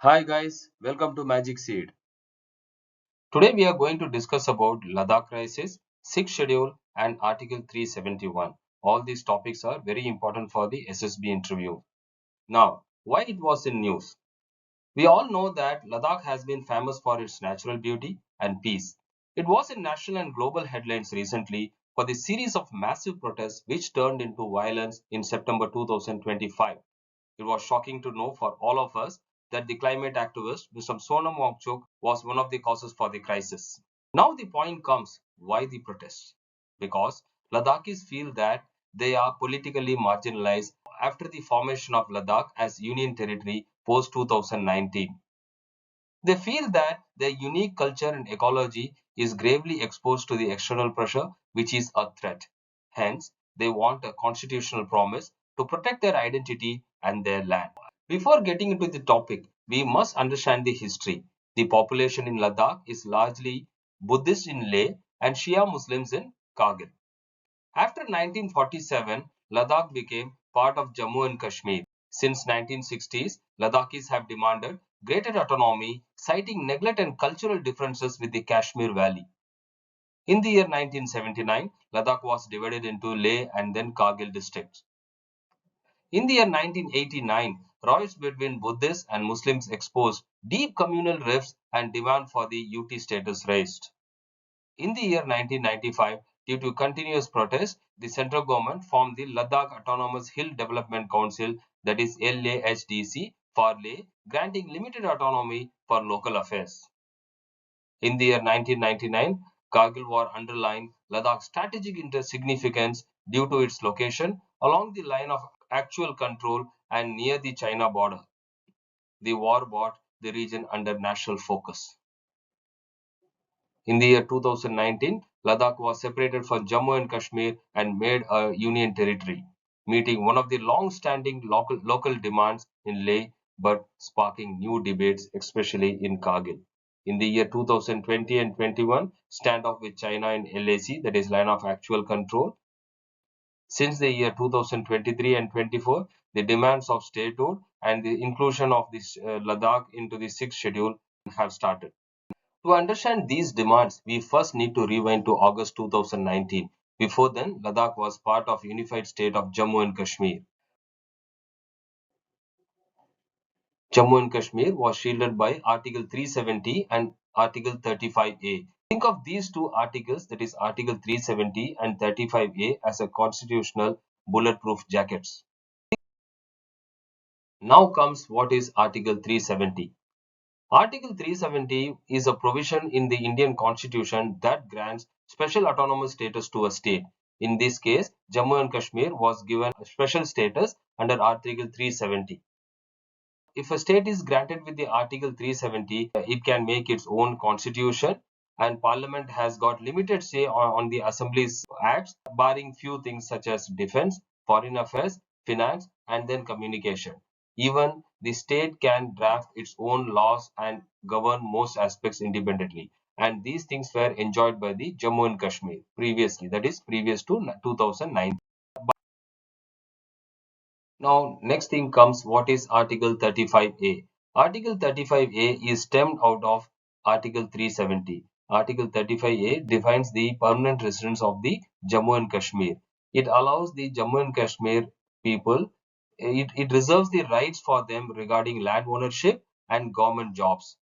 Hi guys, welcome to MagicSeed. Today we are going to discuss about Ladakh crisis, 6th schedule and Article 371. All these topics are very important for the SSB interview. Now, why it was in news? We all know that Ladakh has been famous for its natural beauty and peace. It was in national and global headlines recently for the series of massive protests which turned into violence in September 2025. It was shocking to know for all of us that the climate activist Mr. Sonam Wangchuk was one of the causes for the crisis. Now the point comes, why the protests? Because Ladakhis feel that they are politically marginalized after the formation of Ladakh as union territory post 2019. They feel that their unique culture and ecology is gravely exposed to the external pressure, which is a threat. Hence, they want a constitutional promise to protect their identity and their land. Before getting into the topic, we must understand the history. The population in Ladakh is largely Buddhist in Leh and Shia Muslims in Kargil. After 1947, Ladakh became part of Jammu and Kashmir. Since 1960s, Ladakhis have demanded greater autonomy, citing neglect and cultural differences with the Kashmir Valley. In the year 1979, Ladakh was divided into Leh and then Kargil districts. In the year 1989, riots between Buddhists and Muslims exposed deep communal rifts and demand for the UT status raised. In the year 1995, due to continuous protests, the central government formed the Ladakh Autonomous Hill Development Council, that is LAHDC, for Leh, granting limited autonomy for local affairs. In the year 1999, Kargil War underlined Ladakh's strategic significance due to its location along the line of actual control and near the China border. The war brought the region under national focus. In the year 2019, Ladakh was separated from Jammu and Kashmir and made a union territory, meeting one of the long-standing local demands in Leh but sparking new debates, especially in Kargil. In the year 2020 and 21, standoff with China in LAC, that is line of actual control. Since the year 2023 and 24, the demands of statehood and the inclusion of this Ladakh into the 6th schedule have started. To understand these demands, we first need to rewind to August 2019. Before then, Ladakh was part of unified state of Jammu and Kashmir. Jammu and Kashmir was shielded by Article 370 and Article 35A. Think of these two articles, that is Article 370 and 35A, as a constitutional bulletproof jackets. Now comes what is Article 370. Article 370 is a provision in the Indian Constitution that grants special autonomous status to a state. In this case, Jammu and Kashmir was given a special status under Article 370. If a state is granted with the Article 370, it can make its own constitution, and Parliament has got limited say on the Assembly's acts, barring few things such as defense, foreign affairs, finance, and then communication. Even the state can draft its own laws and govern most aspects independently. And these things were enjoyed by the Jammu and Kashmir previously, that is previous to 2009. Now, next thing comes, what is Article 35A? Article 35A is stemmed out of Article 370. Article 35A defines the permanent residents of the Jammu and Kashmir. It allows the Jammu and Kashmir people, it reserves the rights for them regarding land ownership and government jobs.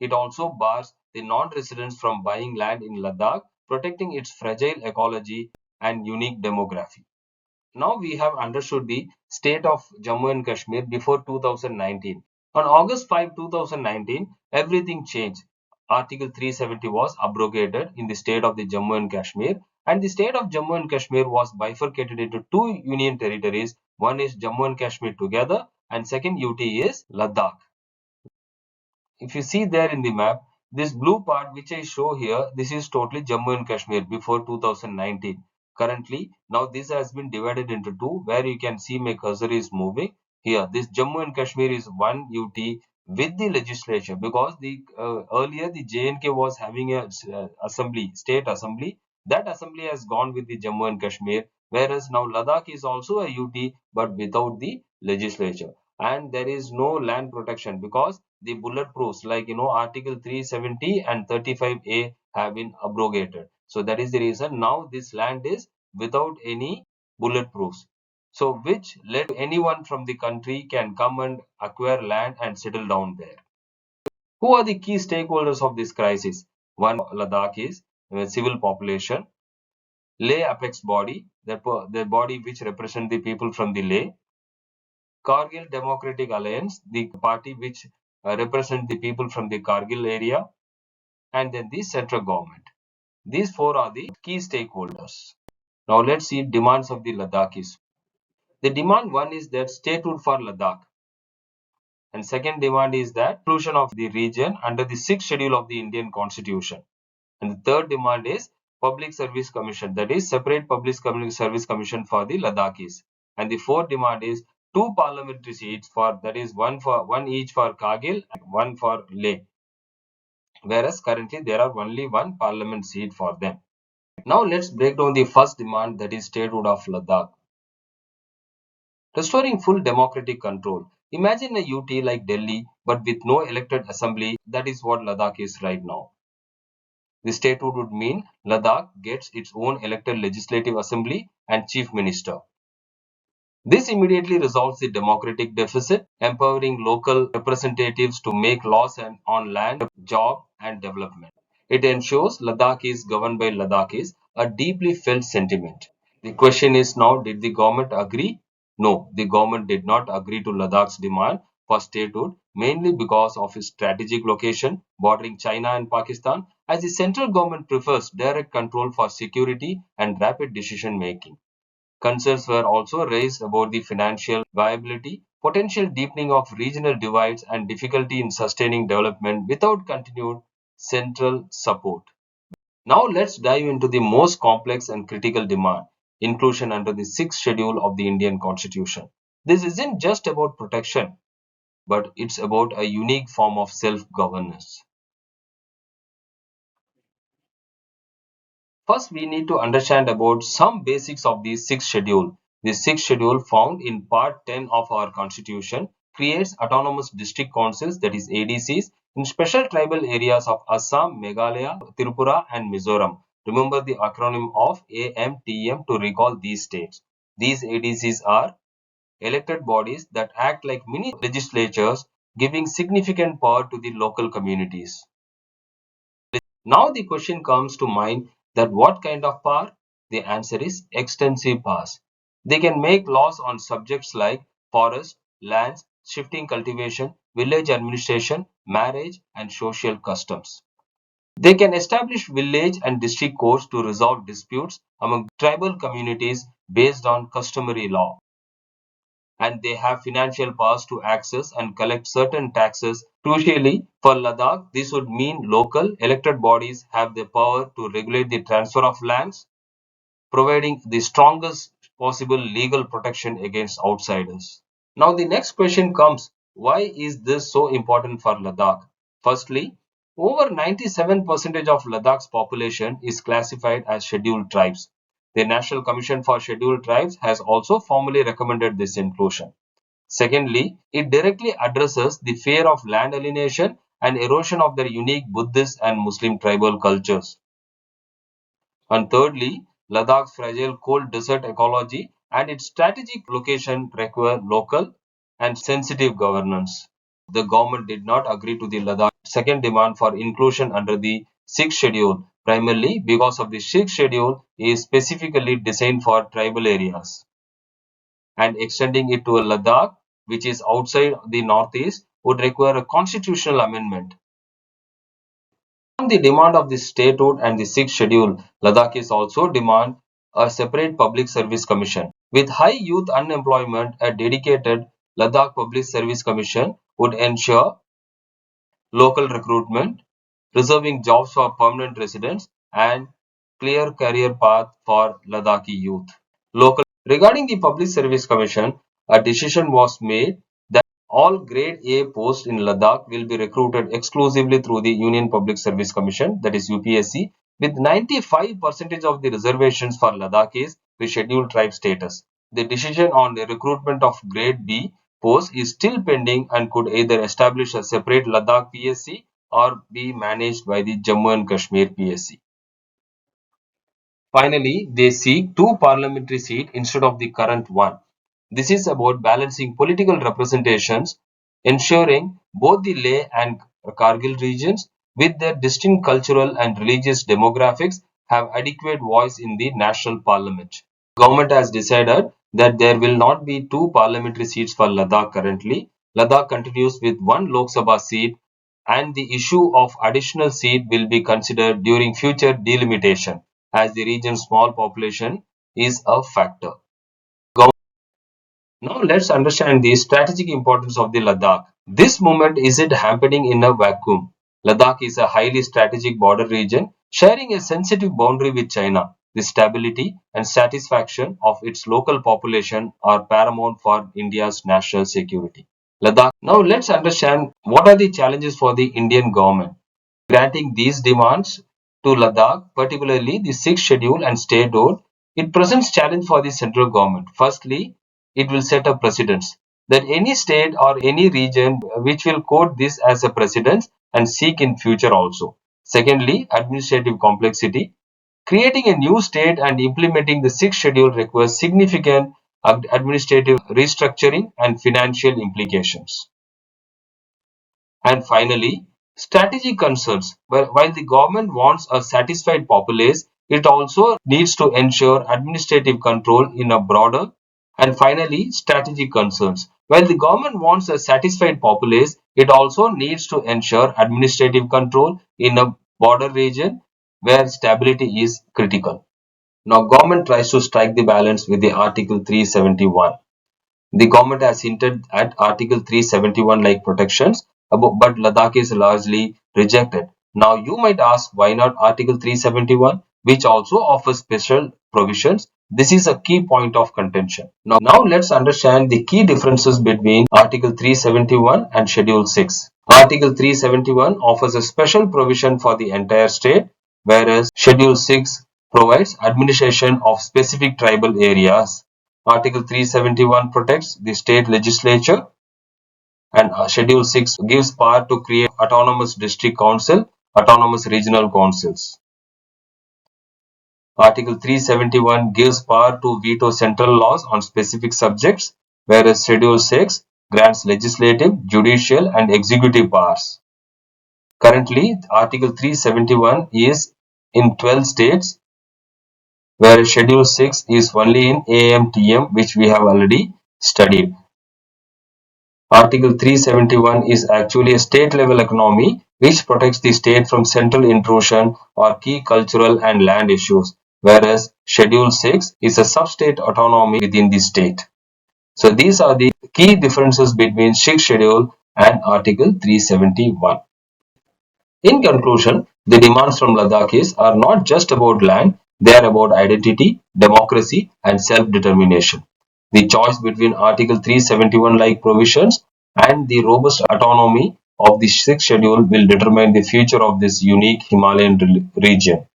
It also bars the non-residents from buying land in Ladakh, protecting its fragile ecology and unique demography. Now we have understood the state of Jammu and Kashmir before 2019. On August 5, 2019, everything changed. Article 370 was abrogated in the state of the Jammu and Kashmir, and the state of Jammu and Kashmir was bifurcated into two union territories. One is Jammu and Kashmir together, and second UT is Ladakh. If you see there in the map, this blue part which I show here, this is totally Jammu and Kashmir before 2019. Currently, now this has been divided into two, where you can see my cursor is moving. Here, this Jammu and Kashmir is one UT with the legislature, because the earlier the JNK was having a assembly, state assembly. That assembly has gone with the Jammu and Kashmir, whereas now Ladakh is also a UT but without the legislature. and there is no land protection because the bulletproofs like Article 370 and 35A have been abrogated. So that is the reason now this land is without any bulletproofs. So which led to anyone from the country can come and acquire land and settle down there. Who are the key stakeholders of this crisis? One, Ladakhis, civil population, Leh apex body, the body which represents the people from the Leh, Kargil Democratic Alliance, the party which represents the people from the Kargil area, and then the central government. These four are the key stakeholders. Now let's see demands of the Ladakhis. The demand one is that statehood for Ladakh, and second demand is that inclusion of the region under the sixth schedule of the Indian Constitution. And the third demand is Public Service Commission, that is separate Public Service Commission for the Ladakhis. And the fourth demand is two parliamentary seats for, that is one each for Kargil and one for Leh. Whereas currently there are only one parliament seat for them. Now let's break down the first demand, that is statehood of Ladakh. Restoring full democratic control. Imagine a UT like Delhi but with no elected assembly. That is what Ladakh is right now. The statehood would mean Ladakh gets its own elected legislative assembly and chief minister. This immediately resolves the democratic deficit, empowering local representatives to make laws on land, job and development. It ensures Ladakh is governed by Ladakhis, a deeply felt sentiment. The question is now, did the government agree? No, the government did not agree to Ladakh's demand for statehood, mainly because of its strategic location bordering China and Pakistan, as the central government prefers direct control for security and rapid decision making. Concerns were also raised about the financial viability, potential deepening of regional divides, and difficulty in sustaining development without continued central support. Now let's dive into the most complex and critical demand, inclusion under the sixth schedule of the Indian Constitution. This isn't just about protection, but it's about a unique form of self-governance. First, we need to understand about some basics of the sixth schedule. The sixth schedule, found in Part 10 of our Constitution, creates autonomous district councils, that is ADCs, in special tribal areas of Assam, Meghalaya, Tripura, and Mizoram. Remember the acronym of AMTM to recall these states. These ADCs are elected bodies that act like mini legislatures, giving significant power to the local communities. Now the question comes to mind that what kind of power? The answer is extensive powers. They can make laws on subjects like forest, lands, shifting cultivation, village administration, marriage and social customs. They can establish village and district courts to resolve disputes among tribal communities based on customary law. And they have financial powers to access and collect certain taxes. Crucially, for Ladakh, this would mean local elected bodies have the power to regulate the transfer of lands, providing the strongest possible legal protection against outsiders. Now, the next question comes, why is this so important for Ladakh? Firstly, over 97% of Ladakh's population is classified as scheduled tribes. The National Commission for Scheduled Tribes has also formally recommended this inclusion. Secondly, it directly addresses the fear of land alienation and erosion of their unique Buddhist and Muslim tribal cultures. And thirdly, Ladakh's fragile cold desert ecology and its strategic location require local and sensitive governance. The government did not agree to the Ladakh second demand for inclusion under the sixth schedule, primarily because of the sixth schedule is specifically designed for tribal areas, and extending it to a Ladakh, which is outside the northeast, would require a constitutional amendment. On the demand of the statehood and the sixth schedule, Ladakhis also demand a separate public service commission. With high youth unemployment, a dedicated Ladakh Public Service Commission would ensure local recruitment, reserving jobs for permanent residents, and clear career path for Ladakhi youth. Regarding the Public Service Commission, a decision was made that all Grade A posts in Ladakh will be recruited exclusively through the Union Public Service Commission, that is UPSC, with 95% of the reservations for Ladakhis with scheduled tribe status. The decision on the recruitment of Grade B post is still pending and could either establish a separate Ladakh PSC or be managed by the Jammu and Kashmir PSC. Finally, they seek two parliamentary seats instead of the current one. This is about balancing political representations, ensuring both the Leh and Kargil regions, with their distinct cultural and religious demographics, have adequate voice in the national parliament. Government has decided that there will not be two parliamentary seats for Ladakh currently. Ladakh continues with one Lok Sabha seat, and the issue of additional seat will be considered during future delimitation, as the region's small population is a factor. Now let's understand the strategic importance of the Ladakh. This movement isn't happening in a vacuum. Ladakh is a highly strategic border region sharing a sensitive boundary with China. The stability and satisfaction of its local population are paramount for India's national security. Ladakh. Now let's understand what are the challenges for the Indian government. Granting these demands to Ladakh, particularly the sixth schedule and statehood, it presents challenge for the central government. Firstly, it will set a precedence that any state or any region which will quote this as a precedence and seek in future also. Secondly, administrative complexity. Creating a new state and implementing the sixth schedule requires significant administrative restructuring and financial implications. And finally, strategic concerns. While the government wants a satisfied populace, it also needs to ensure administrative control in a broader. And finally, strategic concerns. While the government wants a satisfied populace, it also needs to ensure administrative control in a border region where stability is critical. Now, government tries to strike the balance with the Article 371. The government has hinted at Article 371 like protections, but Ladakh is largely rejected. Now you might ask why not Article 371, which also offers special provisions. This is a key point of contention. Now let's understand the key differences between Article 371 and Schedule 6. Article 371 offers a special provision for the entire state, whereas Schedule 6 provides administration of specific tribal areas. Article 371 protects the state legislature, and Schedule 6 gives power to create autonomous district council, autonomous regional councils. Article 371 gives power to veto central laws on specific subjects, whereas Schedule 6 grants legislative, judicial and executive powers. Currently, Article 371 is in 12 states, whereas Schedule 6 is only in AMTM, which we have already studied. Article 371 is actually a state-level economy which protects the state from central intrusion or key cultural and land issues, whereas Schedule 6 is a sub-state autonomy within the state. So these are the key differences between 6th Schedule and Article 371. In conclusion, the demands from Ladakhis are not just about land, they are about identity, democracy and self-determination. The choice between Article 371 like provisions and the robust autonomy of the 6th schedule will determine the future of this unique Himalayan region.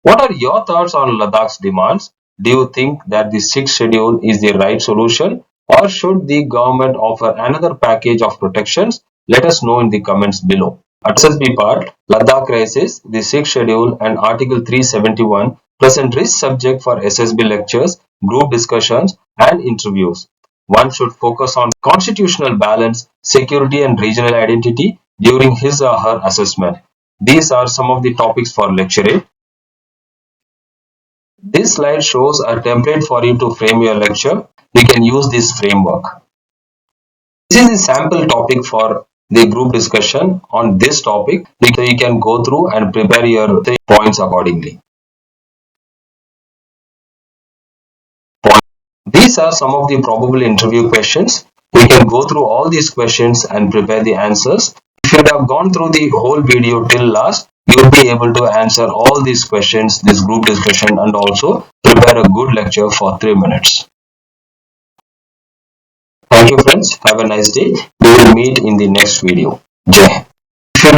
What are your thoughts on Ladakh's demands? Do you think that the 6th schedule is the right solution, or should the government offer another package of protections? Let us know in the comments below. At SSB part, Ladakh races, the 6th schedule and Article 371 present rich subject for SSB lectures, group discussions and interviews. One should focus on constitutional balance, security and regional identity during his or her assessment. These are some of the topics for lecture. This slide shows a template for you to frame your lecture. You can use this framework. This is the sample topic for the group discussion on this topic, so you can go through and prepare your points accordingly. These are some of the probable interview questions. You can go through all these questions and prepare the answers. If you have gone through the whole video till last, you will be able to answer all these questions, this group discussion, and also prepare a good lecture for 3 minutes. Thank you friends. Have a nice day. We will meet in the next video. Jai.